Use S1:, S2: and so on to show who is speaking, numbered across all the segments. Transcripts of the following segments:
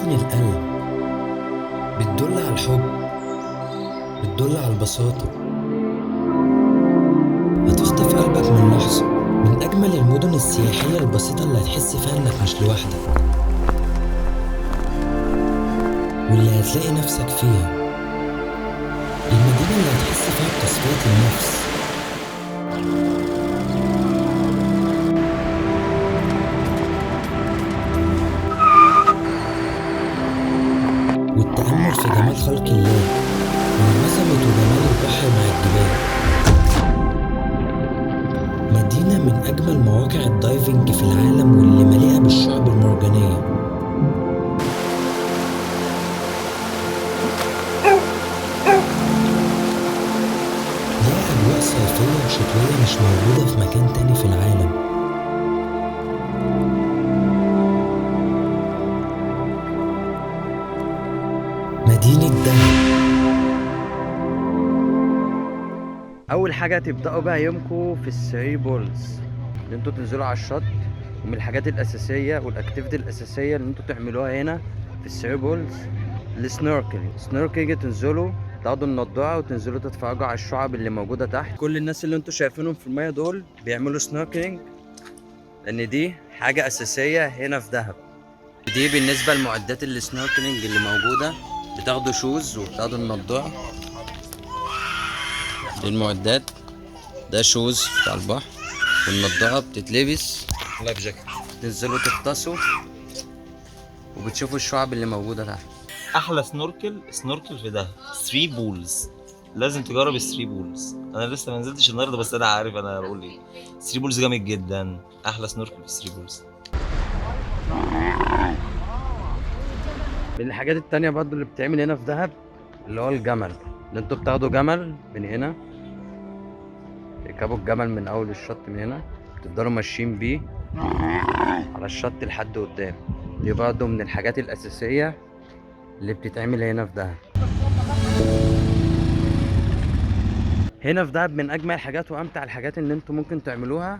S1: بتحضن القلب، بتدل على الحب، بتدل على البساطة، هتخطف قلبك من لحظة. من أجمل المدن السياحية البسيطة اللي هتحس فيها إنك مش لوحدك، واللي هتلاقي نفسك فيها، المدينة اللي هتحس فيها بتصفية النفس. والتأمل في جمال خلق الله، من عظمة وجمال البحر مع الجبال. مدينة من أجمل مواقع الدايفنج في العالم، واللي مليئة بالشعب المرجانية. ليها أجواء صيفية وشتوية مش موجودة في مكان تاني في العالم. مدينة دهب.
S2: اول حاجه تبداوا بقى يومكم في الثري بولز، ان انتوا تنزلوا على الشط. ومن الحاجات الاساسيه والاكتيفيتي الاساسيه اللي انتوا تعملوها هنا في الثري بولز السنوركلينج. تنزلوا تاخدوا النضاره وتنزلوا تتفرجوا على الشعاب اللي موجوده تحت. كل الناس اللي انتوا شايفينهم في الميه دول بيعملوا سنوركلينج، لان دي حاجه اساسيه هنا في دهب. دي بالنسبه لمعدات السنوركلينج اللي موجوده، بتاخدوا شوز وبتاخدوا النضاره. دي المعدات، ده شوز بتاع البحر، والنضاره بتتلبس، لايف جاكيت. تنزلوا تغطسوا وبتشوفوا الشعب اللي موجوده تحت.
S3: احلى سنوركل في دهب 3 بولز. لازم تجرب ال 3 بولز. انا لسه ما نزلتش النهارده، بس انا عارف انا هقول ايه. 3 بولز جامد جدا، احلى سنوركل في 3 بولز.
S2: من الحاجات التانية برضو اللي بتعمل هنا في دهب اللي هو الجمل، ان انتوا بتاخدوا جمل من هنا، تركبوا الجمل من اول الشط من هنا، تفضلوا ماشيين بيه على الشط لحد قدام. دي برضو من الحاجات الاساسية اللي بتتعمل هنا في دهب. هنا في دهب من اجمل الحاجات وامتع الحاجات ان انتوا ممكن تعملوها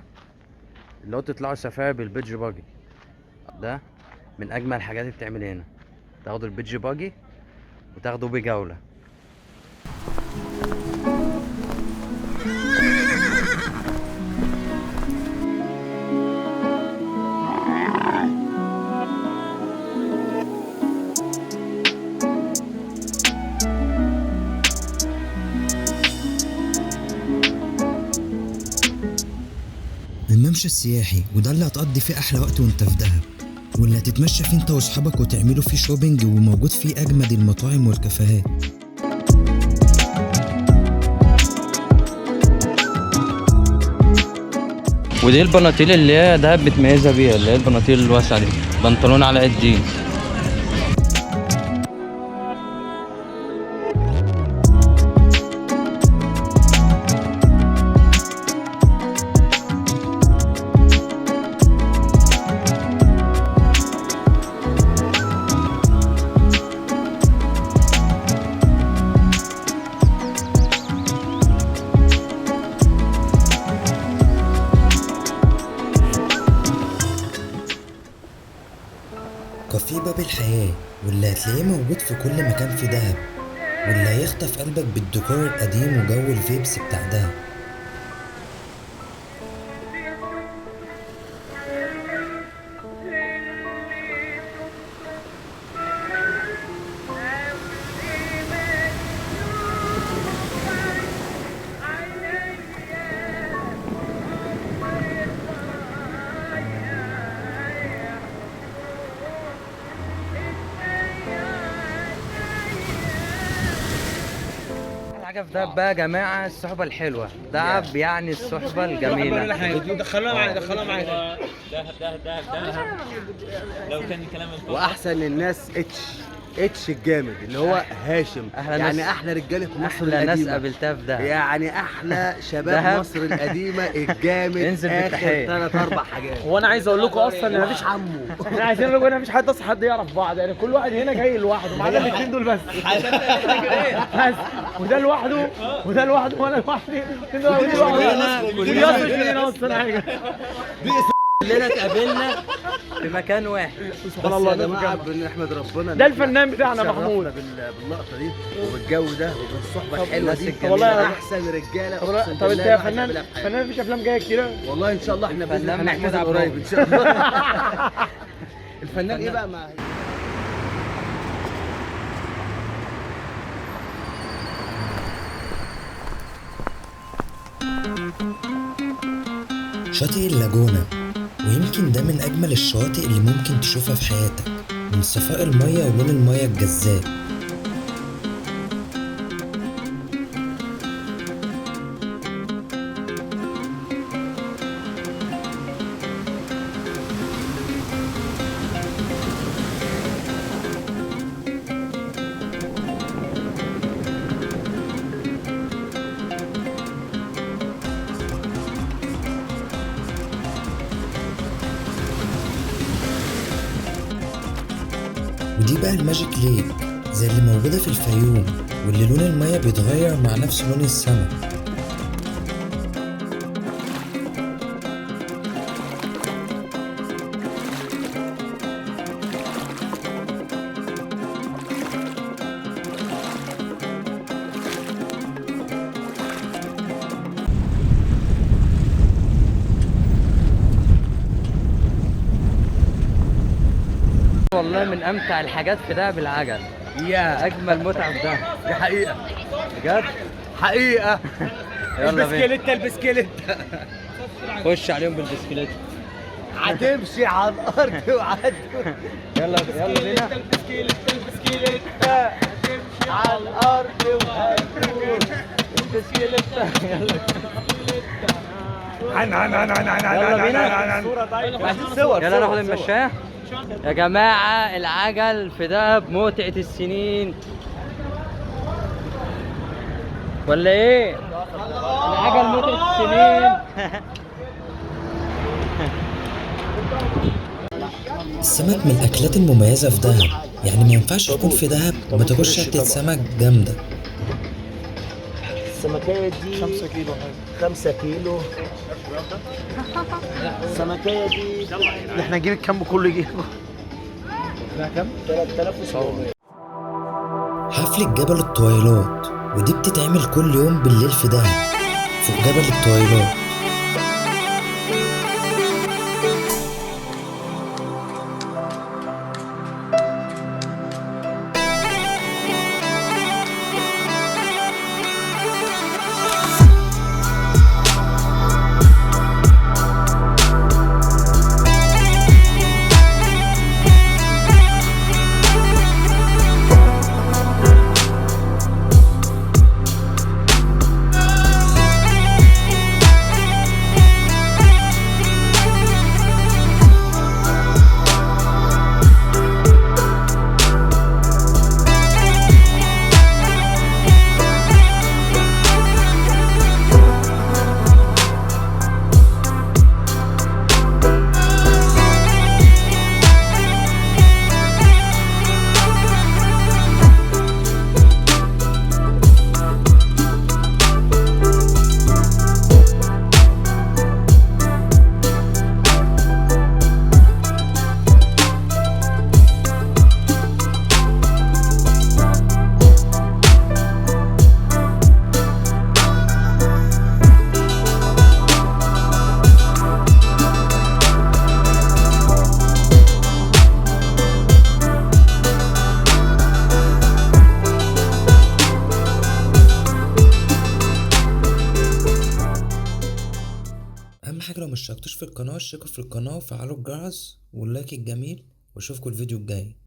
S2: اللي هو تطلعوا سفاري بالبيتش باجي. ده من اجمل الحاجات اللي بتتعمل هنا، تاخدوا البيتش باجي وتاخدوا بيه جولة.
S1: الممشى السياحي، وده اللي هتقضي فيه أحلى وقت وانت في دهب، واللي هتتمشى فيه انت واصحابك وتعملوا فيه شوبينج، وموجود فيه أجمد المطاعم والكافيهات.
S2: ودي البناطيل اللي هي دهب متميزة بيها، اللي هي البناطيل الواسعة دي، بنطلون على قد جينز.
S1: كافيه باب الحياة، واللي هتلاقيه موجود في كل مكان في دهب، واللي هيخطف قلبك بالديكور القديم وجو الفيبس بتاع دهب.
S2: حاجة في دهب بقى يا جماعة الصحبة الحلوة. دهب يعني الصحبة الجميلة.
S4: دخلوها معايا لو كان كلام
S5: واحسن الناس اتش الجامد اللي هو هاشم،
S2: أحلى
S5: يعني
S2: ناس،
S5: احلى رجاله مصر
S2: أحلى ناس
S5: القديمه،
S2: قابلتها في دهب.
S5: يعني احلى شباب
S2: دهب.
S5: مصر القديمه الجامد.
S2: انزل
S5: اخر
S2: بالتحية.
S5: 3-4 حاجات.
S4: هو انا عايز اقول لكم اصلا ان
S5: مفيش عمو.
S4: احنا عايزين نقول ان مفيش حد اصلا حد يعرف بعض، يعني كل واحد هنا جاي لوحده ما عدا الاثنين دول بس. بس وده لوحده وده لوحده وانا لوحدي. ودي لوحده. ودي اصلا مش هنا اصلا حاجه.
S2: كلنا اتقابلنا في مكان واحد.
S4: سبحان الله.
S5: يا جماعه بنحمد ربنا
S4: ده الفنان بتاعنا محمود.
S5: باللقطه دي وبالجو ده وبالصحبه الحلوه دي.
S4: والله
S5: من
S4: أنا-
S5: احسن رجاله.
S4: طب
S5: أقسم
S4: طب انت
S5: بالله
S4: يا
S5: الواحد
S4: فنان،
S5: بيعملها في حياته.
S4: فنان مفيش افلام جايه كتير؟
S5: والله ان شاء الله احنا باذن
S2: الفنان
S5: الله
S2: محمود
S5: هنعمل
S2: عبد
S5: قريب ان شاء الله. الفنان ايه بقى مع
S1: شاطئ اللاجونة، ويمكن ده من أجمل الشواطئ اللي ممكن تشوفها في حياتك، من صفاء المية ولون المية الجذاب. ودي بقى الماجيك ليك زي اللي موجودة في الفيوم، واللي لون المية بيتغير مع نفس لون السما.
S2: والله من امتع الحاجات في دهب العجل.
S5: يا
S2: اجمل متعه في دهب
S5: دي حقيقه
S2: بجد.
S5: حقيقه.
S2: يلا بينا
S5: البسكليت
S2: خش عليهم بالبسكليت.
S5: هتمشي على الارض وعدوا.
S2: يلا بينا.
S5: البسكليت هتمشي على الارض وهتدور. البسكليت
S2: يلا بينا. يلا ناخد المشاية يا جماعة. العجل في دهب متعة السنين ولا ايه؟ العجل متعة السنين.
S1: السمك من الأكلات المميزة في دهب، يعني ما ينفعش تكون في دهب وما تاكلش حتة سمك جامدة.
S5: السمكية دي 5 كيلو. 5 كيلو. السمكية دي
S4: احنا نجيب الكم كله يجيب.
S5: لا كام؟ 3700.
S1: حفلة جبل الطويلات، ودي بتتعمل كل يوم بالليل في دهب فوق جبل الطويلات. اهم حاجه لو مش اشتركتوش في القناه اشتركوا في القناه وفعلوا الجرس واللايك الجميل، واشوفكم الفيديو الجاي.